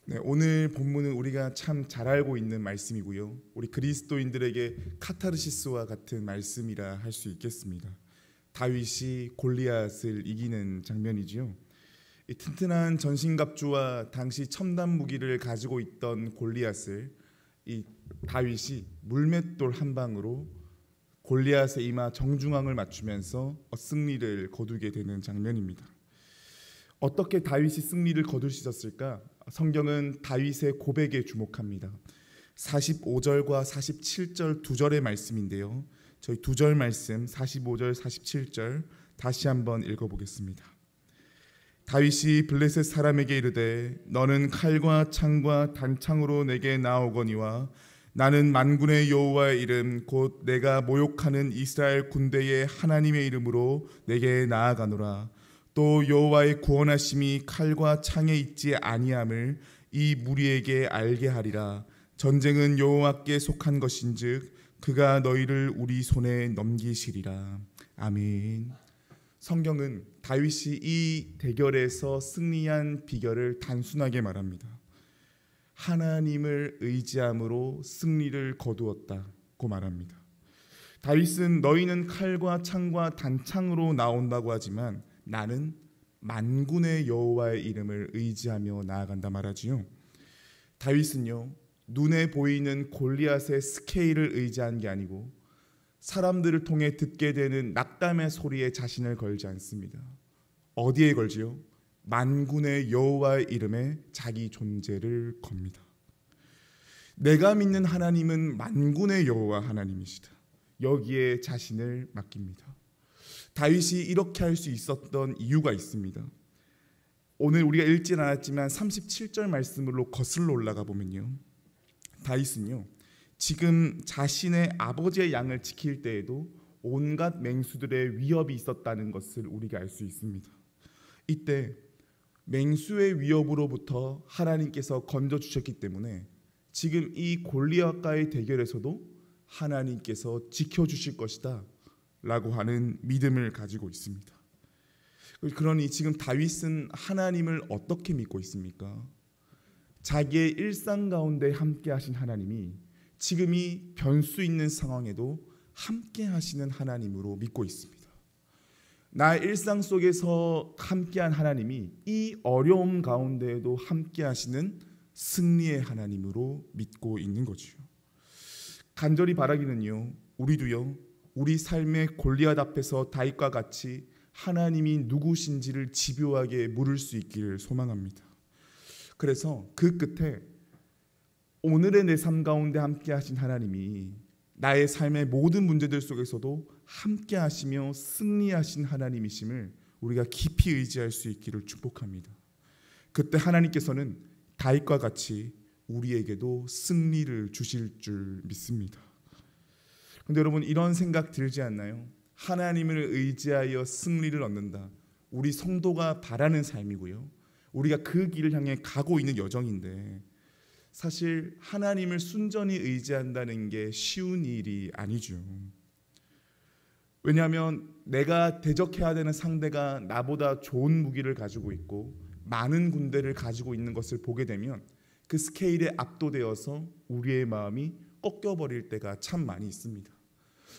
네, 오늘 본문은 우리가 참 잘 알고 있는 말씀이고요. 우리 그리스도인들에게 카타르시스와 같은 말씀이라 할 수 있겠습니다. 다윗이 골리앗을 이기는 장면이지요. 이 튼튼한 전신갑주와 당시 첨단 무기를 가지고 있던 골리앗을 이 다윗이 물맷돌 한 방으로 골리앗의 이마 정중앙을 맞추면서 승리를 거두게 되는 장면입니다. 어떻게 다윗이 승리를 거둘 수 있었을까? 성경은 다윗의 고백에 주목합니다. 45절과 47절 두 절의 말씀인데요. 저희 두 절 말씀 45절 47절 다시 한번 읽어보겠습니다. 다윗이 블레셋 사람에게 이르되 너는 칼과 창과 단창으로 내게 나오거니와 나는 만군의 여호와의 이름 곧 내가 모욕하는 이스라엘 군대의 하나님의 이름으로 내게 나아가노라. 또 여호와의 구원하심이 칼과 창에 있지 아니함을 이 무리에게 알게 하리라. 전쟁은 여호와께 속한 것인즉 그가 너희를 우리 손에 넘기시리라. 아멘. 성경은 다윗이 이 대결에서 승리한 비결을 단순하게 말합니다. 하나님을 의지함으로 승리를 거두었다고 말합니다. 다윗은 너희는 칼과 창과 단창으로 나온다고 하지만 나는 만군의 여호와의 이름을 의지하며 나아간다 말하지요. 다윗은요, 눈에 보이는 골리앗의 스케일을 의지한 게 아니고 사람들을 통해 듣게 되는 낙담의 소리에 자신을 걸지 않습니다. 어디에 걸지요? 만군의 여호와의 이름에 자기 존재를 겁니다. 내가 믿는 하나님은 만군의 여호와 하나님이시다. 여기에 자신을 맡깁니다. 다윗이 이렇게 할 수 있었던 이유가 있습니다. 오늘 우리가 읽진 않았지만 37절 말씀으로 거슬러 올라가 보면요, 다윗은요 지금 자신의 아버지의 양을 지킬 때에도 온갖 맹수들의 위협이 있었다는 것을 우리가 알 수 있습니다. 이때 맹수의 위협으로부터 하나님께서 건져주셨기 때문에 지금 이 골리앗과의 대결에서도 하나님께서 지켜주실 것이다 라고 하는 믿음을 가지고 있습니다. 그러니 지금 다윗은 하나님을 어떻게 믿고 있습니까? 자기의 일상 가운데 함께 하신 하나님이 지금 이 변수 있는 상황에도 함께 하시는 하나님으로 믿고 있습니다. 나의 일상 속에서 함께한 하나님이 이 어려움 가운데에도 함께 하시는 승리의 하나님으로 믿고 있는 거죠. 간절히 바라기는요, 우리도요 우리 삶의 골리앗 앞에서 다윗과 같이 하나님이 누구신지를 집요하게 물을 수 있기를 소망합니다. 그래서 그 끝에 오늘의 내 삶 가운데 함께 하신 하나님이 나의 삶의 모든 문제들 속에서도 함께 하시며 승리하신 하나님이심을 우리가 깊이 의지할 수 있기를 축복합니다. 그때 하나님께서는 다윗과 같이 우리에게도 승리를 주실 줄 믿습니다. 그런데 여러분, 이런 생각 들지 않나요? 하나님을 의지하여 승리를 얻는다. 우리 성도가 바라는 삶이고요, 우리가 그 길을 향해 가고 있는 여정인데 사실 하나님을 순전히 의지한다는 게 쉬운 일이 아니죠. 왜냐하면 내가 대적해야 되는 상대가 나보다 좋은 무기를 가지고 있고 많은 군대를 가지고 있는 것을 보게 되면 그 스케일에 압도되어서 우리의 마음이 꺾여버릴 때가 참 많이 있습니다.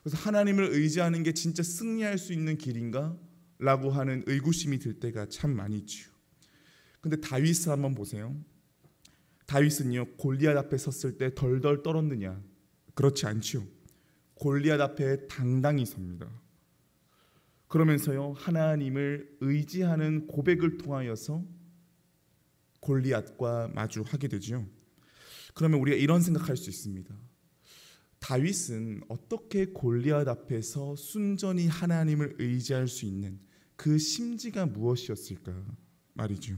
그래서 하나님을 의지하는 게 진짜 승리할 수 있는 길인가? 라고 하는 의구심이 들 때가 참 많이 있죠. 근데 다윗을 한번 보세요. 다윗은요 골리앗 앞에 섰을 때 덜덜 떨었느냐? 그렇지 않죠. 골리앗 앞에 당당히 섭니다. 그러면서요 하나님을 의지하는 고백을 통하여서 골리앗과 마주하게 되죠. 그러면 우리가 이런 생각할 수 있습니다. 다윗은 어떻게 골리앗 앞에서 순전히 하나님을 의지할 수 있는 그 심지가 무엇이었을까 말이죠.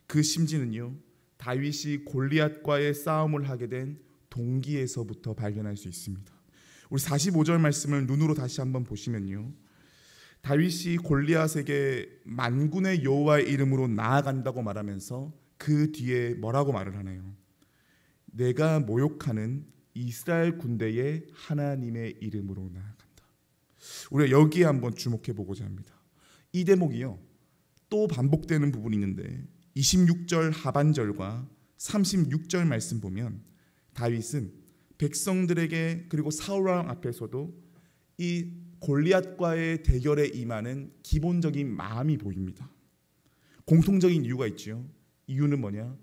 그 심지는요 다윗이 골리앗과의 싸움을 하게 된 동기에서부터 발견할 수 있습니다. 우리 45절 말씀을 눈으로 다시 한번 보시면요, 다윗이 골리앗에게 만군의 여호와의 이름으로 나아간다고 말하면서 그 뒤에 뭐라고 말을 하나요? 내가 모욕하는 이스라엘 군대의 하나님의 이름으로 나아간다. 우리가 여기에 한번 주목해 보고자 합니다. 이 대목이요 또 반복되는 부분이 있는데 26절 하반절과 36절 말씀 보면 다윗은 백성들에게 그리고 사울 왕 앞에서도 이 골리앗과의 대결에 임하는 기본적인 마음이 보입니다. 공통적인 이유가 있죠. 이유는 뭐냐?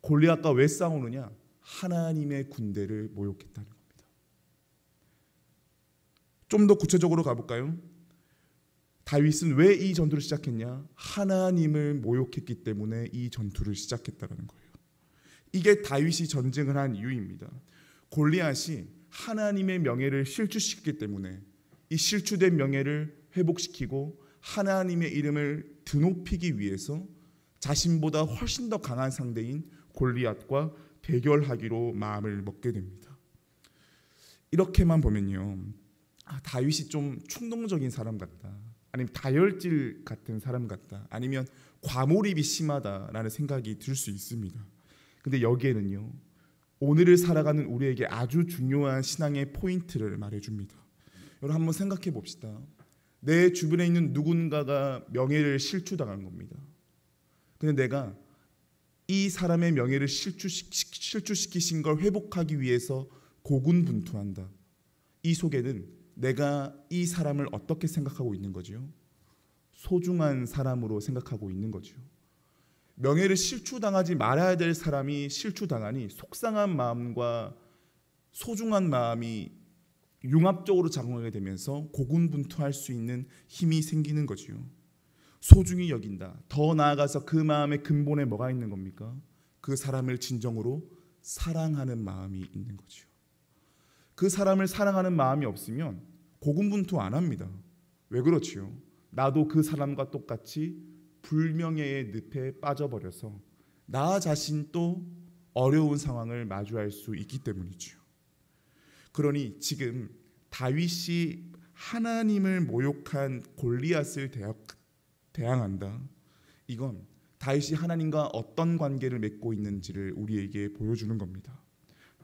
골리앗과 왜 싸우느냐? 하나님의 군대를 모욕했다는 겁니다. 좀 더 구체적으로 가볼까요? 다윗은 왜 이 전투를 시작했냐? 하나님을 모욕했기 때문에 이 전투를 시작했다는 거예요. 이게 다윗이 전쟁을 한 이유입니다. 골리앗이 하나님의 명예를 실추시켰기 때문에 이 실추된 명예를 회복시키고 하나님의 이름을 드높이기 위해서 자신보다 훨씬 더 강한 상대인 골리앗과 대결하기로 마음을 먹게 됩니다. 이렇게만 보면요, 다윗이 좀 충동적인 사람 같다, 아니면 다혈질 같은 사람 같다, 아니면 과몰입이 심하다라는 생각이 들 수 있습니다. 근데 여기에는요, 오늘을 살아가는 우리에게 아주 중요한 신앙의 포인트를 말해줍니다. 여러분 한번 생각해 봅시다. 내 주변에 있는 누군가가 명예를 실추당한 겁니다. 근데 내가 이 사람의 명예를 실추시키신 걸 회복하기 위해서 고군분투한다. 이 속에는 내가 이 사람을 어떻게 생각하고 있는 거죠? 소중한 사람으로 생각하고 있는 거죠. 명예를 실추당하지 말아야 될 사람이 실추당하니 속상한 마음과 소중한 마음이 융합적으로 작용하게 되면서 고군분투할 수 있는 힘이 생기는 거지요. 소중히 여긴다. 더 나아가서 그 마음의 근본에 뭐가 있는 겁니까? 그 사람을 진정으로 사랑하는 마음이 있는 거죠. 그 사람을 사랑하는 마음이 없으면 고군분투 안 합니다. 왜 그렇지요? 나도 그 사람과 똑같이 불명예의 늪에 빠져버려서 나 자신도 어려운 상황을 마주할 수 있기 때문이죠. 그러니 지금 다윗이 하나님을 모욕한 골리앗을 대항한다. 이건 다윗이 하나님과 어떤 관계를 맺고 있는지를 우리에게 보여주는 겁니다.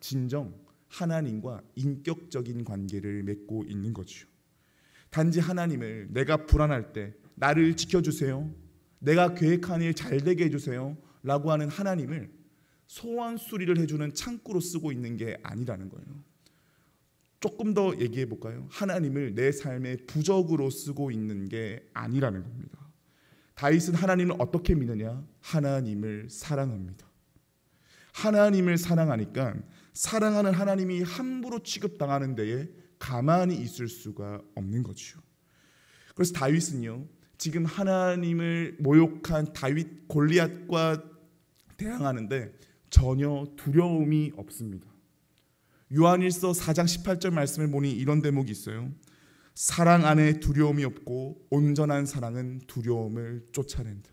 진정 하나님과 인격적인 관계를 맺고 있는 거죠. 단지 하나님을 내가 불안할 때 나를 지켜주세요, 내가 계획한 일 잘 되게 해주세요 라고 하는 하나님을 소원 수리를 해주는 창구로 쓰고 있는 게 아니라는 거예요. 조금 더 얘기해 볼까요? 하나님을 내 삶의 부적으로 쓰고 있는 게 아니라는 겁니다. 다윗은 하나님을 어떻게 믿느냐? 하나님을 사랑합니다. 하나님을 사랑하니까 사랑하는 하나님이 함부로 취급당하는 데에 가만히 있을 수가 없는 거죠. 그래서 다윗은요, 지금 하나님을 모욕한 다윗 골리앗과 대항하는데 전혀 두려움이 없습니다. 요한일서 4장 18절 말씀을 보니 이런 대목이 있어요. 사랑 안에 두려움이 없고 온전한 사랑은 두려움을 쫓아낸다.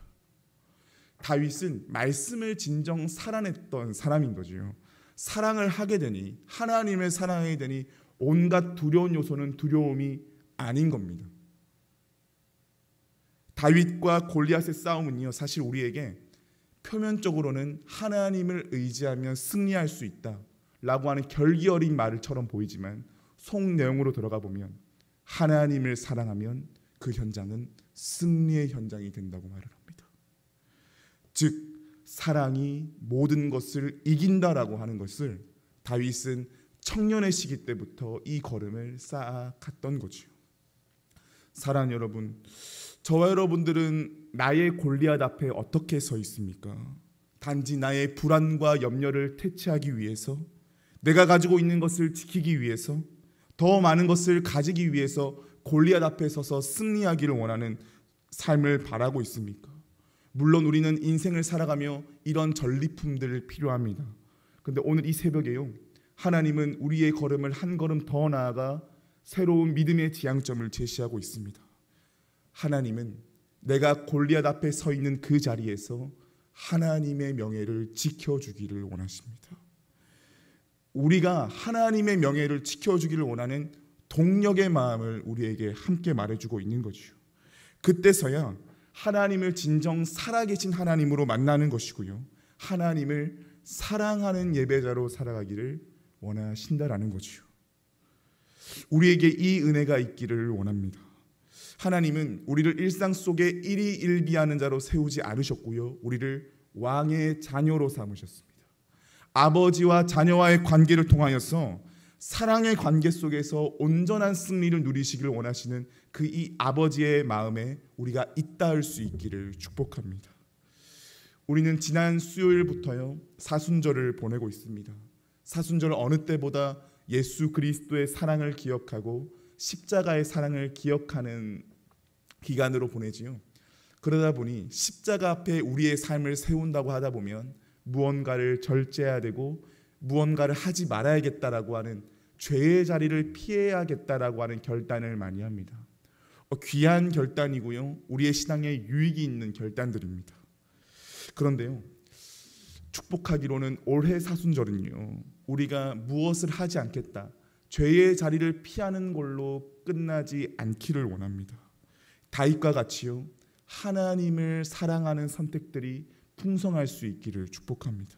다윗은 말씀을 진정 살아냈던 사람인 거죠. 사랑을 하게 되니, 하나님을 사랑하게 되니 온갖 두려운 요소는 두려움이 아닌 겁니다. 다윗과 골리앗의 싸움은요, 사실 우리에게 표면적으로는 하나님을 의지하면 승리할 수 있다 라고 하는 결기 어린 말처럼 보이지만 속 내용으로 들어가 보면 하나님을 사랑하면 그 현장은 승리의 현장이 된다고 말을 합니다. 즉 사랑이 모든 것을 이긴다라고 하는 것을 다윗은 청년의 시기 때부터 이 걸음을 쌓아갔던 거죠. 사랑하는 여러분, 저와 여러분들은 나의 골리앗 앞에 어떻게 서 있습니까? 단지 나의 불안과 염려를 퇴치하기 위해서, 내가 가지고 있는 것을 지키기 위해서, 더 많은 것을 가지기 위해서 골리앗 앞에 서서 승리하기를 원하는 삶을 바라고 있습니까? 물론 우리는 인생을 살아가며 이런 전리품들을 필요합니다. 그런데 오늘 이 새벽에요, 하나님은 우리의 걸음을 한 걸음 더 나아가 새로운 믿음의 지향점을 제시하고 있습니다. 하나님은 내가 골리앗 앞에 서 있는 그 자리에서 하나님의 명예를 지켜주기를 원하십니다. 우리가 하나님의 명예를 지켜주기를 원하는 동력의 마음을 우리에게 함께 말해주고 있는 거죠. 그때서야 하나님을 진정 살아계신 하나님으로 만나는 것이고요, 하나님을 사랑하는 예배자로 살아가기를 원하신다라는 거죠. 우리에게 이 은혜가 있기를 원합니다. 하나님은 우리를 일상 속에 일희일비하는 자로 세우지 않으셨고요, 우리를 왕의 자녀로 삼으셨습니다. 아버지와 자녀와의 관계를 통하여서 사랑의 관계 속에서 온전한 승리를 누리시기를 원하시는 그 이 아버지의 마음에 우리가 잇닿을 수 있기를 축복합니다. 우리는 지난 수요일부터요 사순절을 보내고 있습니다. 사순절을 어느 때보다 예수 그리스도의 사랑을 기억하고 십자가의 사랑을 기억하는 기간으로 보내지요. 그러다 보니 십자가 앞에 우리의 삶을 세운다고 하다 보면 무언가를 절제해야 되고 무언가를 하지 말아야겠다라고 하는 죄의 자리를 피해야겠다라고 하는 결단을 많이 합니다. 귀한 결단이고요. 우리의 신앙에 유익이 있는 결단들입니다. 그런데요. 축복하기로는 올해 사순절은요. 우리가 무엇을 하지 않겠다. 죄의 자리를 피하는 걸로 끝나지 않기를 원합니다. 다윗과 같이요. 하나님을 사랑하는 선택들이 풍성할 수 있기를 축복합니다.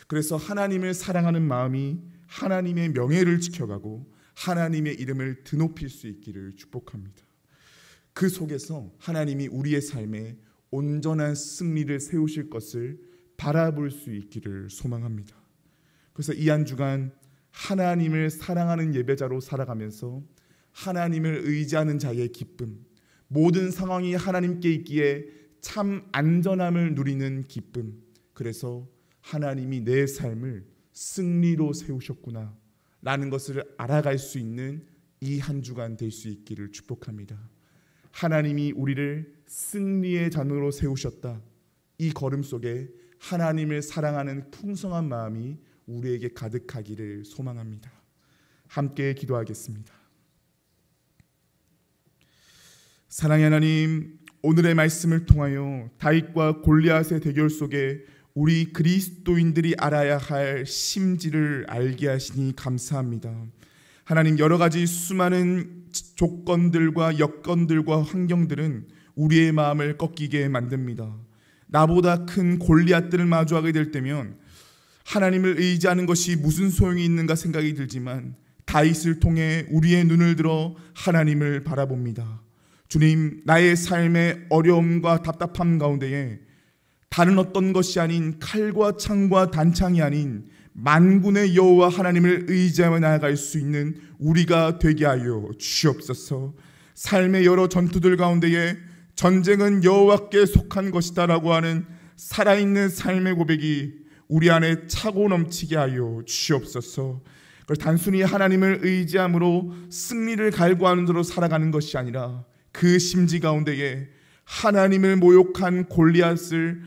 그래서 하나님을 사랑하는 마음이 하나님의 명예를 지켜가고 하나님의 이름을 드높일 수 있기를 축복합니다. 그 속에서 하나님이 우리의 삶에 온전한 승리를 세우실 것을 바라볼 수 있기를 소망합니다. 그래서 이 한 주간 하나님을 사랑하는 예배자로 살아가면서 하나님을 의지하는 자의 기쁨, 모든 상황이 하나님께 있기에 참 안전함을 누리는 기쁨, 그래서 하나님이 내 삶을 승리로 세우셨구나 라는 것을 알아갈 수 있는 이 한 주간 될 수 있기를 축복합니다. 하나님이 우리를 승리의 잔으로 세우셨다. 이 걸음 속에 하나님을 사랑하는 풍성한 마음이 우리에게 가득하기를 소망합니다. 함께 기도하겠습니다. 사랑의 하나님, 오늘의 말씀을 통하여 다윗과 골리앗의 대결 속에 우리 그리스도인들이 알아야 할 심지를 알게 하시니 감사합니다. 하나님, 여러 가지 수많은 조건들과 여건들과 환경들은 우리의 마음을 꺾이게 만듭니다. 나보다 큰 골리앗들을 마주하게 될 때면 하나님을 의지하는 것이 무슨 소용이 있는가 생각이 들지만 다윗을 통해 우리의 눈을 들어 하나님을 바라봅니다. 주님, 나의 삶의 어려움과 답답함 가운데에 다른 어떤 것이 아닌 칼과 창과 단창이 아닌 만군의 여호와 하나님을 의지하며 나아갈 수 있는 우리가 되게 하여 주시옵소서. 삶의 여러 전투들 가운데에 전쟁은 여호와께 속한 것이다 라고 하는 살아있는 삶의 고백이 우리 안에 차고 넘치게 하여 주시옵소서. 단순히 하나님을 의지함으로 승리를 갈구하는 대로 살아가는 것이 아니라 그 심지 가운데에 하나님을 모욕한 골리앗을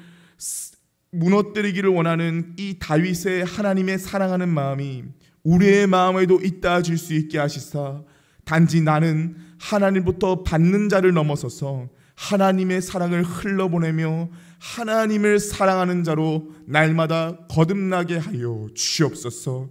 무너뜨리기를 원하는 이 다윗의 하나님의 사랑하는 마음이 우리의 마음에도 잇닿아질 수 있게 하시사 단지 나는 하나님부터 받는 자를 넘어서서 하나님의 사랑을 흘러보내며 하나님을 사랑하는 자로 날마다 거듭나게 하여 주시옵소서.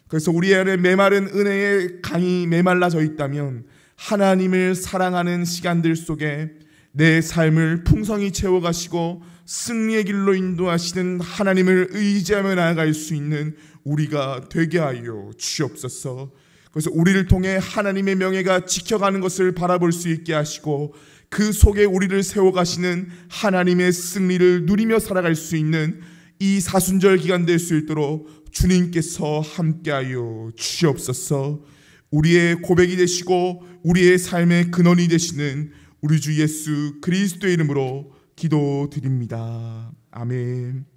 그래서 우리 안에 메마른 은혜의 강이 메말라져 있다면 하나님을 사랑하는 시간들 속에 내 삶을 풍성히 채워가시고 승리의 길로 인도하시는 하나님을 의지하며 나아갈 수 있는 우리가 되게 하여 주시옵소서. 그래서 우리를 통해 하나님의 명예가 지켜가는 것을 바라볼 수 있게 하시고 그 속에 우리를 세워가시는 하나님의 승리를 누리며 살아갈 수 있는 이 사순절 기간 될 수 있도록 주님께서 함께하여 주시옵소서. 우리의 고백이 되시고 우리의 삶의 근원이 되시는 우리 주 예수 그리스도의 이름으로 기도드립니다. 아멘.